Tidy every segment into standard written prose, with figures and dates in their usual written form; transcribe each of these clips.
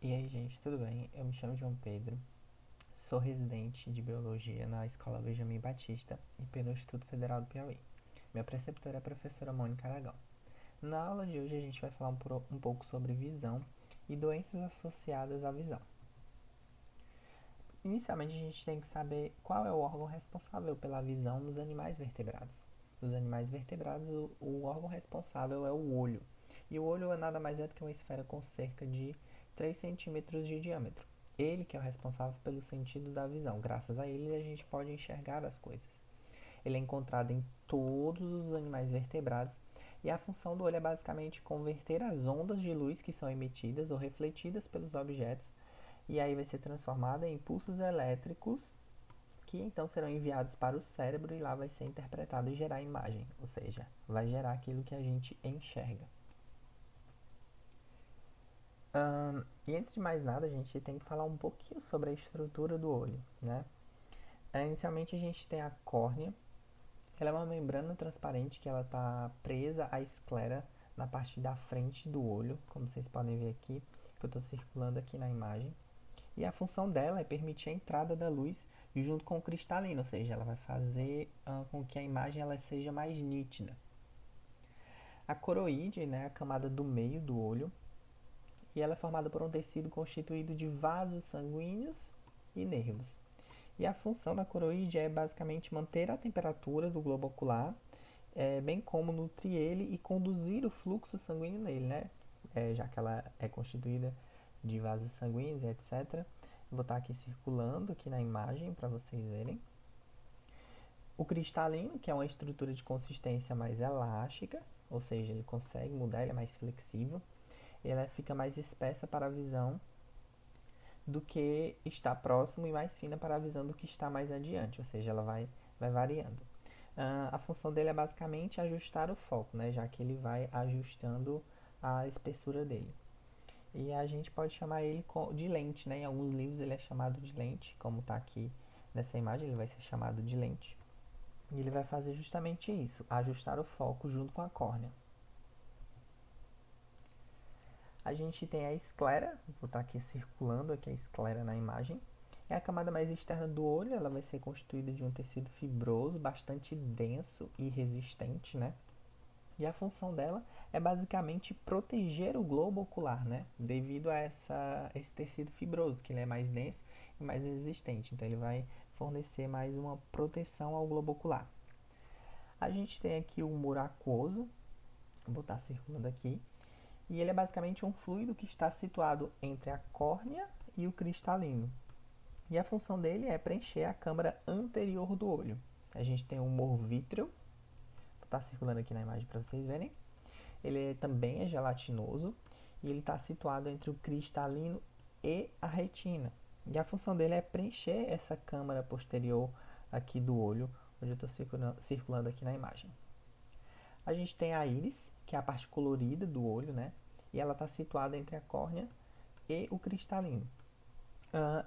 E aí, gente, tudo bem? Eu me chamo João Pedro, sou residente de Biologia na Escola Benjamin Batista e pelo Instituto Federal do Piauí. Minha preceptora é a professora Mônica Aragão. Na aula de hoje a gente vai falar um pouco sobre visão e doenças associadas à visão. Inicialmente a gente tem que saber qual é o órgão responsável pela visão nos animais vertebrados. Nos animais vertebrados, o órgão responsável é o olho. E o olho nada mais é do que uma esfera com cerca de 3 centímetros de diâmetro. Ele que é o responsável pelo sentido da visão. Graças a ele a gente pode enxergar as coisas. Ele é encontrado em todos os animais vertebrados e a função do olho é basicamente converter as ondas de luz que são emitidas ou refletidas pelos objetos e aí vai ser transformada em impulsos elétricos que então serão enviados para o cérebro e lá vai ser interpretado e gerar imagem, ou seja, vai gerar aquilo que a gente enxerga. E antes de mais nada, a gente tem que falar um pouquinho sobre a estrutura do olho, né? Inicialmente a gente tem a córnea, ela é uma membrana transparente que ela está presa à esclera na parte da frente do olho, como vocês podem ver aqui, que eu estou circulando aqui na imagem. E a função dela é permitir a entrada da luz junto com o cristalino, ou seja, ela vai fazer com que a imagem ela seja mais nítida. A coroide, né, é a camada do meio do olho, e ela é formada por um tecido constituído de vasos sanguíneos e nervos. E a função da coroide é basicamente manter a temperatura do globo ocular, bem como nutrir ele e conduzir o fluxo sanguíneo nele, né? Já que ela é constituída de vasos sanguíneos, etc. Vou estar aqui circulando aqui na imagem para vocês verem. O cristalino, que é uma estrutura de consistência mais elástica, ou seja, ele consegue mudar, ele é mais flexível. Ela fica mais espessa para a visão do que está próximo e mais fina para a visão do que está mais adiante, ou seja, ela vai variando. A função dele é basicamente ajustar o foco, né, já que ele vai ajustando a espessura dele. E a gente pode chamar ele de lente, né? Em alguns livros ele é chamado de lente, como está aqui nessa imagem, ele vai ser chamado de lente. E ele vai fazer justamente isso, ajustar o foco junto com a córnea. A gente tem a esclera, vou estar aqui circulando aqui a esclera na imagem. É a camada mais externa do olho, ela vai ser constituída de um tecido fibroso, bastante denso e resistente, né? E a função dela é basicamente proteger o globo ocular, né? Devido a esse tecido fibroso, que ele é mais denso e mais resistente. Então ele vai fornecer mais uma proteção ao globo ocular. A gente tem aqui o humor aquoso, vou botar circulando aqui, e ele é basicamente um fluido que está situado entre a córnea e o cristalino. E a função dele é preencher a câmara anterior do olho. A gente tem o humor vítreo, vou estar circulando aqui na imagem para vocês verem. Ele também é gelatinoso e ele está situado entre o cristalino e a retina. E a função dele é preencher essa câmara posterior aqui do olho, onde eu estou circulando aqui na imagem. A gente tem a íris, que é a parte colorida do olho, né? E ela está situada entre a córnea e o cristalino.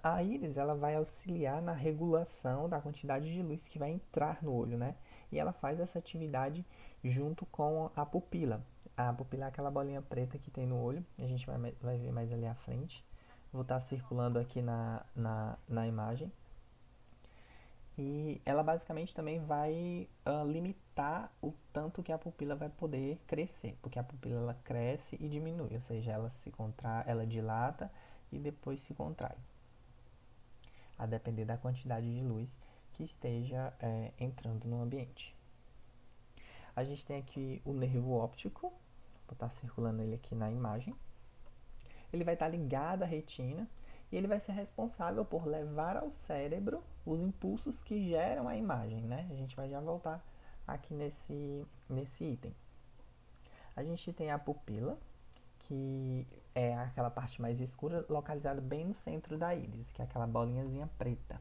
A íris ela vai auxiliar na regulação da quantidade de luz que vai entrar no olho, né? E ela faz essa atividade junto com a pupila. A pupila é aquela bolinha preta que tem no olho, a gente vai ver mais ali à frente. Vou estar circulando aqui na imagem. E ela basicamente também vai limitar o tanto que a pupila vai poder crescer, porque a pupila ela cresce e diminui, ou seja, ela se contrai, ela dilata e depois se contrai, a depender da quantidade de luz que esteja entrando no ambiente. A gente tem aqui o nervo óptico, vou estar circulando ele aqui na imagem. Ele vai estar ligado à retina e ele vai ser responsável por levar ao cérebro os impulsos que geram a imagem, né? A gente vai já voltar aqui nesse item. A gente tem a pupila, que é aquela parte mais escura, localizada bem no centro da íris, que é aquela bolinhazinha preta.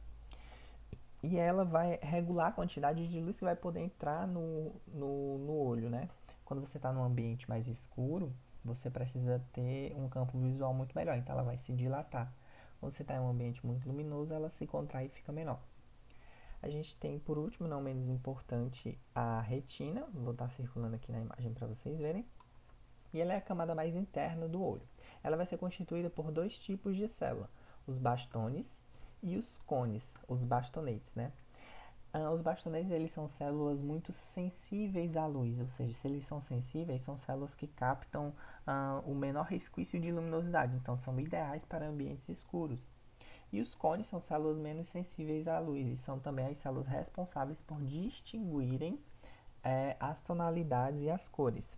E ela vai regular a quantidade de luz que vai poder entrar no olho, né? Quando você está num ambiente mais escuro, você precisa ter um campo visual muito melhor, então ela vai se dilatar. Quando você está em um ambiente muito luminoso, ela se contrai e fica menor. A gente tem, por último, não menos importante, a retina. Vou estar circulando aqui na imagem para vocês verem. E ela é a camada mais interna do olho. ela vai ser constituída por dois tipos de célula, os bastones e os cones, os bastonetes, né? Os bastonetes, eles são células muito sensíveis à luz, ou seja, se eles são sensíveis, são células que captam o menor resquício de luminosidade, então são ideais para ambientes escuros. E os cones são células menos sensíveis à luz e são também as células responsáveis por distinguirem as tonalidades e as cores.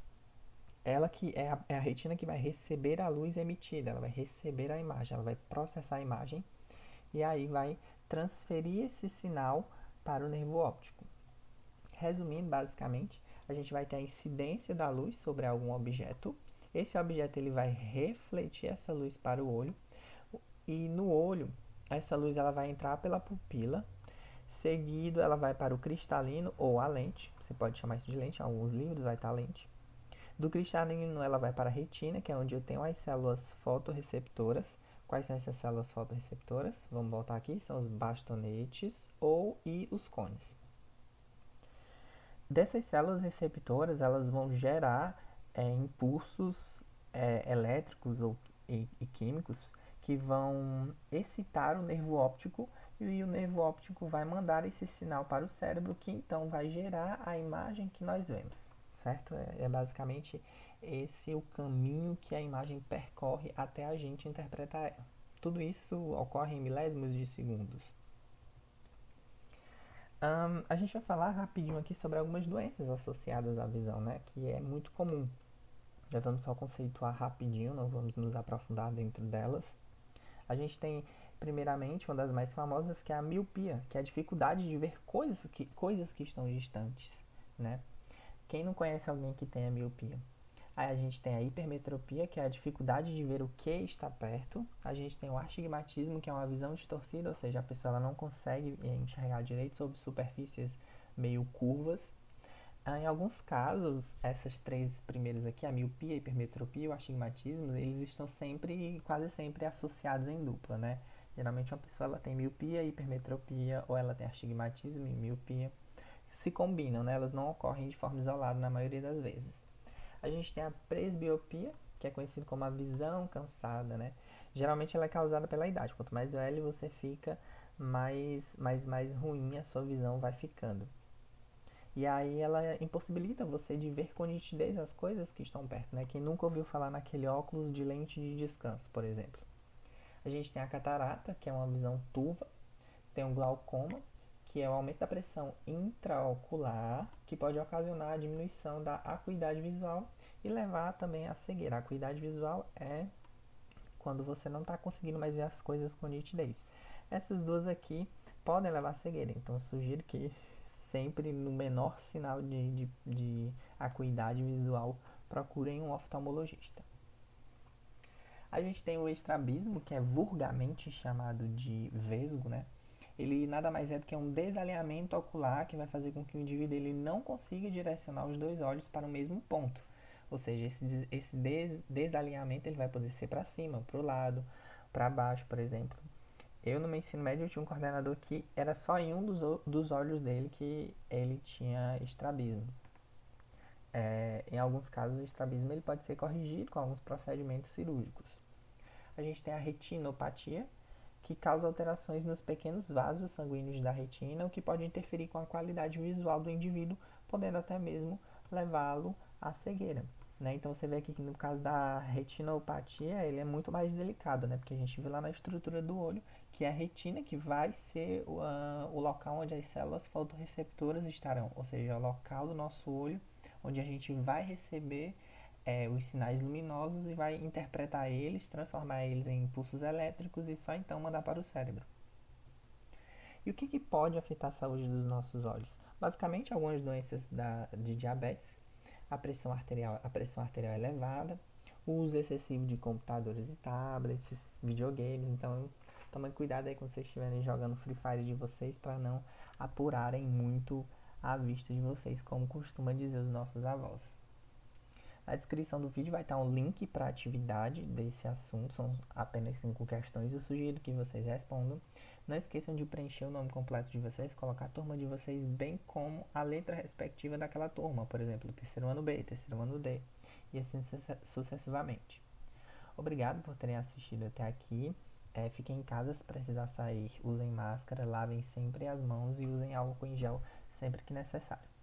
Ela que é a retina que vai receber a luz emitida, ela vai receber a imagem, ela vai processar a imagem e aí vai transferir esse sinal para o nervo óptico. Resumindo, basicamente, a gente vai ter a incidência da luz sobre algum objeto. Esse objeto ele vai refletir essa luz para o olho e no olho essa luz ela vai entrar pela pupila, seguido ela vai para o cristalino ou a lente, você pode chamar isso de lente, em alguns livros vai estar a lente. Do cristalino ela vai para a retina, que é onde eu tenho as células fotorreceptoras. Quais são essas células fotorreceptoras? Vamos voltar aqui, são os bastonetes e os cones. Dessas células receptoras, elas vão gerar impulsos elétricos e químicos que vão excitar o nervo óptico e o nervo óptico vai mandar esse sinal para o cérebro que então vai gerar a imagem que nós vemos, certo? É basicamente esse o caminho que a imagem percorre até a gente interpretar ela. Tudo isso ocorre em milésimos de segundos. A gente vai falar rapidinho aqui sobre algumas doenças associadas à visão, né? Que é muito comum. Já vamos só conceituar rapidinho, não vamos nos aprofundar dentro delas. A gente tem, primeiramente, uma das mais famosas, que é a miopia, que é a dificuldade de ver coisas que estão distantes, né? Quem não conhece alguém que tenha miopia? Aí a gente tem a hipermetropia, que é a dificuldade de ver o que está perto. A gente tem o astigmatismo, que é uma visão distorcida, ou seja, a pessoa ela não consegue enxergar direito sobre superfícies meio curvas. Em alguns casos, essas três primeiras aqui, a miopia, a hipermetropia e o astigmatismo, eles estão quase sempre associados em dupla, né? Geralmente uma pessoa ela tem miopia, hipermetropia, ou ela tem astigmatismo e miopia. Se combinam, né? Elas não ocorrem de forma isolada na maioria das vezes. A gente tem a presbiopia, que é conhecido como a visão cansada, né? Geralmente ela é causada pela idade. Quanto mais velho você fica, mais ruim a sua visão vai ficando. E aí ela impossibilita você de ver com nitidez as coisas que estão perto, né? Quem nunca ouviu falar naquele óculos de lente de descanso, por exemplo. A gente tem a catarata, que é uma visão turva. Tem o glaucoma, que é o aumento da pressão intraocular, que pode ocasionar a diminuição da acuidade visual e levar também à cegueira. A acuidade visual é quando você não está conseguindo mais ver as coisas com nitidez. Essas duas aqui podem levar à cegueira, então eu sugiro que sempre no menor sinal de acuidade visual procurem um oftalmologista. A gente tem o estrabismo, que é vulgarmente chamado de vesgo, né? Ele nada mais é do que um desalinhamento ocular que vai fazer com que o indivíduo ele não consiga direcionar os dois olhos para o mesmo ponto. Ou seja, esse desalinhamento ele vai poder ser para cima, para o lado, para baixo, por exemplo. Eu no meu ensino médio eu tinha um coordenador que era só em um dos olhos dele que ele tinha estrabismo. Em alguns casos o estrabismo ele pode ser corrigido com alguns procedimentos cirúrgicos. A gente tem a retinopatia, que causa alterações nos pequenos vasos sanguíneos da retina, o que pode interferir com a qualidade visual do indivíduo, podendo até mesmo levá-lo à cegueira. Né? Então você vê aqui que no caso da retinopatia, ele é muito mais delicado, né? Porque a gente vê lá na estrutura do olho que é a retina que vai ser o local onde as células fotorreceptoras estarão, ou seja, é o local do nosso olho onde a gente vai receber os sinais luminosos e vai interpretar eles, transformar eles em impulsos elétricos e só então mandar para o cérebro. E o que pode afetar a saúde dos nossos olhos? Basicamente, algumas doenças de diabetes, a pressão arterial elevada, o uso excessivo de computadores e tablets, videogames. Então, tomem cuidado aí quando vocês estiverem jogando Free Fire de vocês para não apurarem muito a vista de vocês, como costuma dizer os nossos avós. Na descrição do vídeo vai estar um link para a atividade desse assunto, são apenas 5 questões, eu sugiro que vocês respondam. Não esqueçam de preencher o nome completo de vocês, colocar a turma de vocês, bem como a letra respectiva daquela turma, por exemplo, terceiro ano B, terceiro ano D, e assim sucessivamente. Obrigado por terem assistido até aqui. Fiquem em casa, se precisar sair, usem máscara, lavem sempre as mãos e usem álcool em gel sempre que necessário.